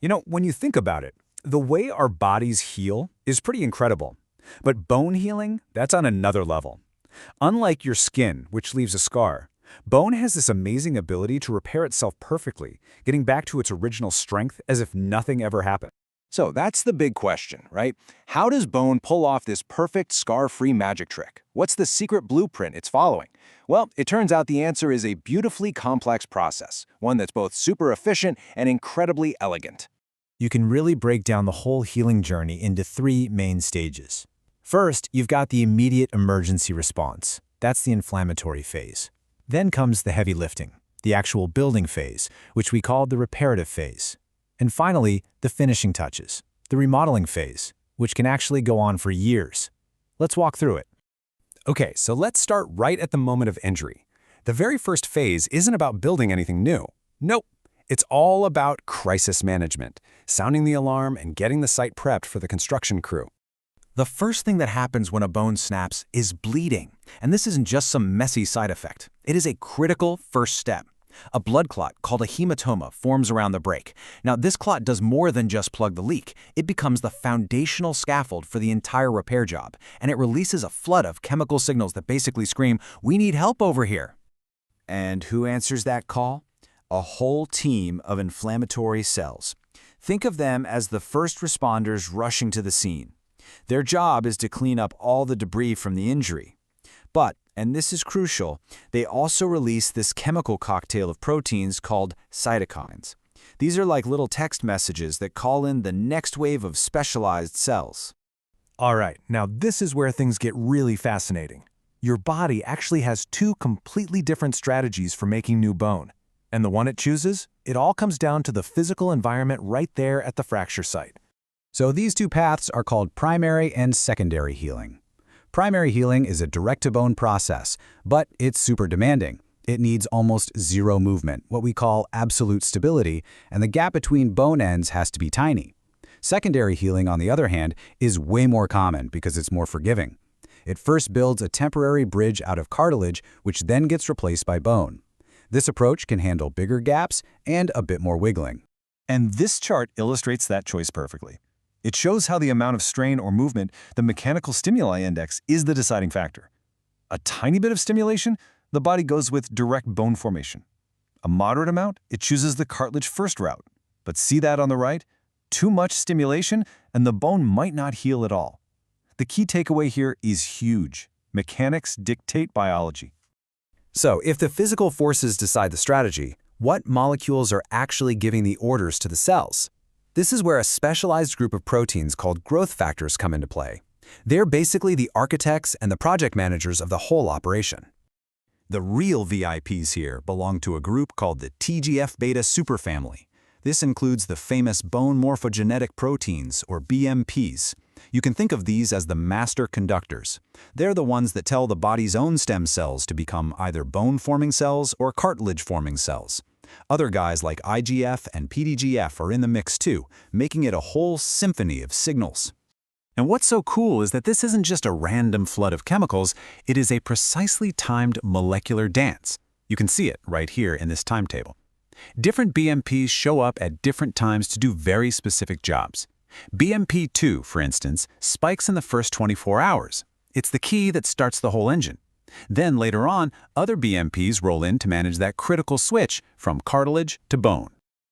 When you think about it, the way our bodies heal is pretty incredible. But bone healing, that's on another level. Unlike your skin, which leaves a scar, bone has this amazing ability to repair itself perfectly, getting back to its original strength as if nothing ever happened. So that's the big question, right? How does bone pull off this perfect scar-free magic trick? What's the secret blueprint it's following? Well, it turns out the answer is a beautifully complex process, one that's both super efficient and incredibly elegant. You can really break down the whole healing journey into three main stages. First, you've got the immediate emergency response. That's the inflammatory phase. Then comes the heavy lifting, the actual building phase, which we call the reparative phase. And finally, the finishing touches, the remodeling phase, which can actually go on for years. Let's walk through it. Okay, so let's start right at the moment of injury. The very first phase isn't about building anything new. Nope. It's all about crisis management, sounding the alarm and getting the site prepped for the construction crew. The first thing that happens when a bone snaps is bleeding. And this isn't just some messy side effect. It is a critical first step. A blood clot called a hematoma forms around the break. Now, this clot does more than just plug the leak. It becomes the foundational scaffold for the entire repair job, and it releases a flood of chemical signals that basically scream, "We need help over here." And who answers that call? A whole team of inflammatory cells. Think of them as the first responders rushing to the scene. Their job is to clean up all the debris from the injury. But, and this is crucial, they also release this chemical cocktail of proteins called cytokines. These are like little text messages that call in the next wave of specialized cells. All right, now this is where things get really fascinating. Your body actually has two completely different strategies for making new bone. And the one it chooses, it all comes down to the physical environment right there at the fracture site. So these two paths are called primary and secondary healing. Primary healing is a direct-to-bone process, but it's super demanding. It needs almost zero movement, what we call absolute stability, and the gap between bone ends has to be tiny. Secondary healing, on the other hand, is way more common because it's more forgiving. It first builds a temporary bridge out of cartilage, which then gets replaced by bone. This approach can handle bigger gaps and a bit more wiggling. And this chart illustrates that choice perfectly. It shows how the amount of strain or movement, the mechanical stimuli index, is the deciding factor. A tiny bit of stimulation, the body goes with direct bone formation. A moderate amount, it chooses the cartilage first route. But see that on the right? Too much stimulation, and the bone might not heal at all. The key takeaway here is huge. Mechanics dictate biology. So, if the physical forces decide the strategy, what molecules are actually giving the orders to the cells? This is where a specialized group of proteins called growth factors come into play. They're basically the architects and the project managers of the whole operation. The real VIPs here belong to a group called the TGF-beta superfamily. This includes the famous bone morphogenetic proteins, or BMPs. You can think of these as the master conductors. They're the ones that tell the body's own stem cells to become either bone-forming cells or cartilage-forming cells. Other guys like IGF and PDGF are in the mix too, making it a whole symphony of signals. And what's so cool is that this isn't just a random flood of chemicals, it is a precisely timed molecular dance. You can see it right here in this timetable. Different BMPs show up at different times to do very specific jobs. BMP2, for instance, spikes in the first 24 hours. It's the key that starts the whole engine. Then later on, other BMPs roll in to manage that critical switch from cartilage to bone.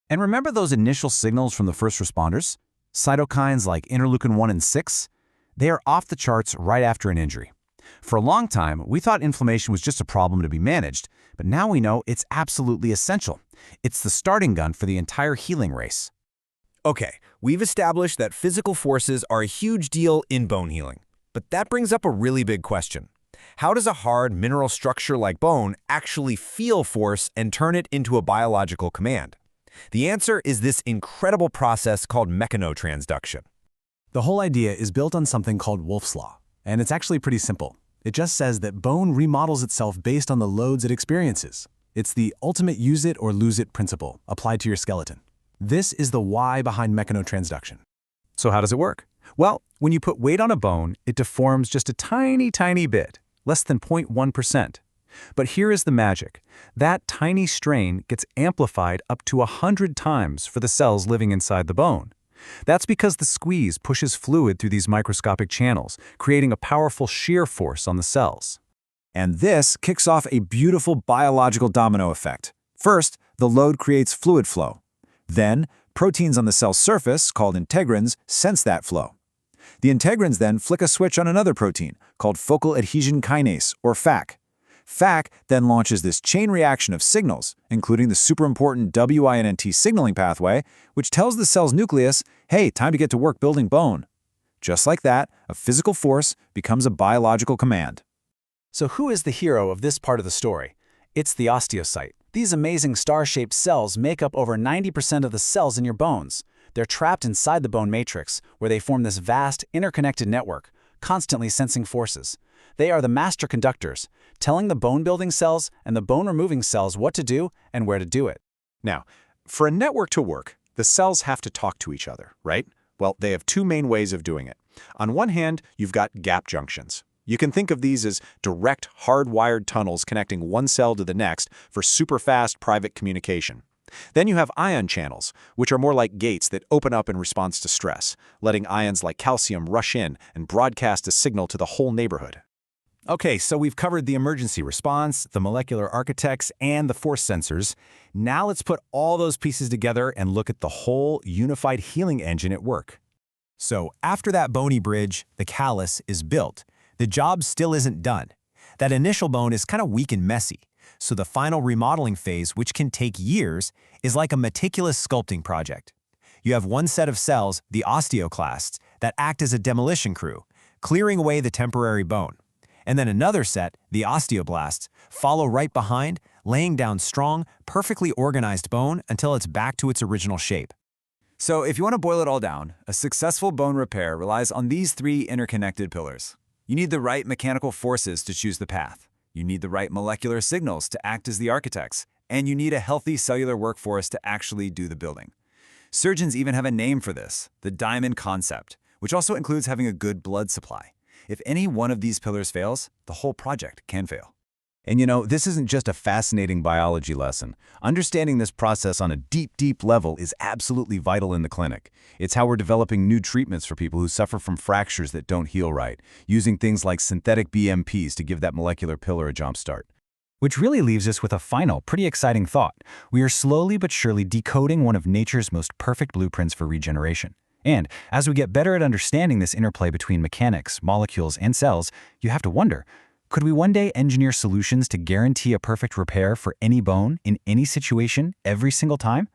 And remember those initial signals from the first responders? Cytokines like interleukin-1 and 6? They are off the charts right after an injury. For a long time, we thought inflammation was just a problem to be managed, but now we know it's absolutely essential. It's the starting gun for the entire healing race. Okay, we've established that physical forces are a huge deal in bone healing. But that brings up a really big question. How does a hard mineral structure like bone actually feel force and turn it into a biological command? The answer is this incredible process called mechanotransduction. The whole idea is built on something called Wolff's Law, and it's actually pretty simple. It just says that bone remodels itself based on the loads it experiences. It's the ultimate use it or lose it principle applied to your skeleton. This is the why behind mechanotransduction. So how does it work? Well, when you put weight on a bone, it deforms just a tiny bit, less than 0.1%. But here is the magic. That tiny strain gets amplified up to 100 times for the cells living inside the bone. That's because the squeeze pushes fluid through these microscopic channels, creating a powerful shear force on the cells. And this kicks off a beautiful biological domino effect. First, the load creates fluid flow. Then, proteins on the cell surface, called integrins, sense that flow. The integrins then flick a switch on another protein, called focal adhesion kinase, or FAK. FAK then launches this chain reaction of signals, including the super important WINNT signaling pathway, which tells the cell's nucleus, hey, time to get to work building bone. Just like that, a physical force becomes a biological command. So who is the hero of this part of the story? It's the osteocyte. These amazing star-shaped cells make up over 90% of the cells in your bones. They're trapped inside the bone matrix, where they form this vast, interconnected network, constantly sensing forces. They are the master conductors, telling the bone-building cells and the bone-removing cells what to do and where to do it. Now, for a network to work, the cells have to talk to each other, right? Well, they have two main ways of doing it. On one hand, you've got gap junctions. You can think of these as direct, hardwired tunnels connecting one cell to the next for super-fast private communication. Then you have ion channels, which are more like gates that open up in response to stress, letting ions like calcium rush in and broadcast a signal to the whole neighborhood. Okay, so we've covered the emergency response, the molecular architects, and the force sensors. Now let's put all those pieces together and look at the whole unified healing engine at work. So after that bony bridge, the callus, is built, the job still isn't done. That initial bone is kind of weak and messy, so the final remodeling phase, which can take years, is like a meticulous sculpting project. You have one set of cells, the osteoclasts, that act as a demolition crew, clearing away the temporary bone. And then another set, the osteoblasts, follow right behind, laying down strong, perfectly organized bone until it's back to its original shape. So if you want to boil it all down, a successful bone repair relies on these three interconnected pillars. You need the right mechanical forces to choose the path. You need the right molecular signals to act as the architects. And you need a healthy cellular workforce to actually do the building. Surgeons even have a name for this, the diamond concept, which also includes having a good blood supply. If any one of these pillars fails, the whole project can fail. And you know, this isn't just a fascinating biology lesson. Understanding this process on a deep level is absolutely vital in the clinic. It's how we're developing new treatments for people who suffer from fractures that don't heal right, using things like synthetic BMPs to give that molecular pillar a jump start. Which really leaves us with a final, pretty exciting thought. We are slowly but surely decoding one of nature's most perfect blueprints for regeneration. And as we get better at understanding this interplay between mechanics, molecules, and cells, you have to wonder, could we one day engineer solutions to guarantee a perfect repair for any bone, in any situation, every single time?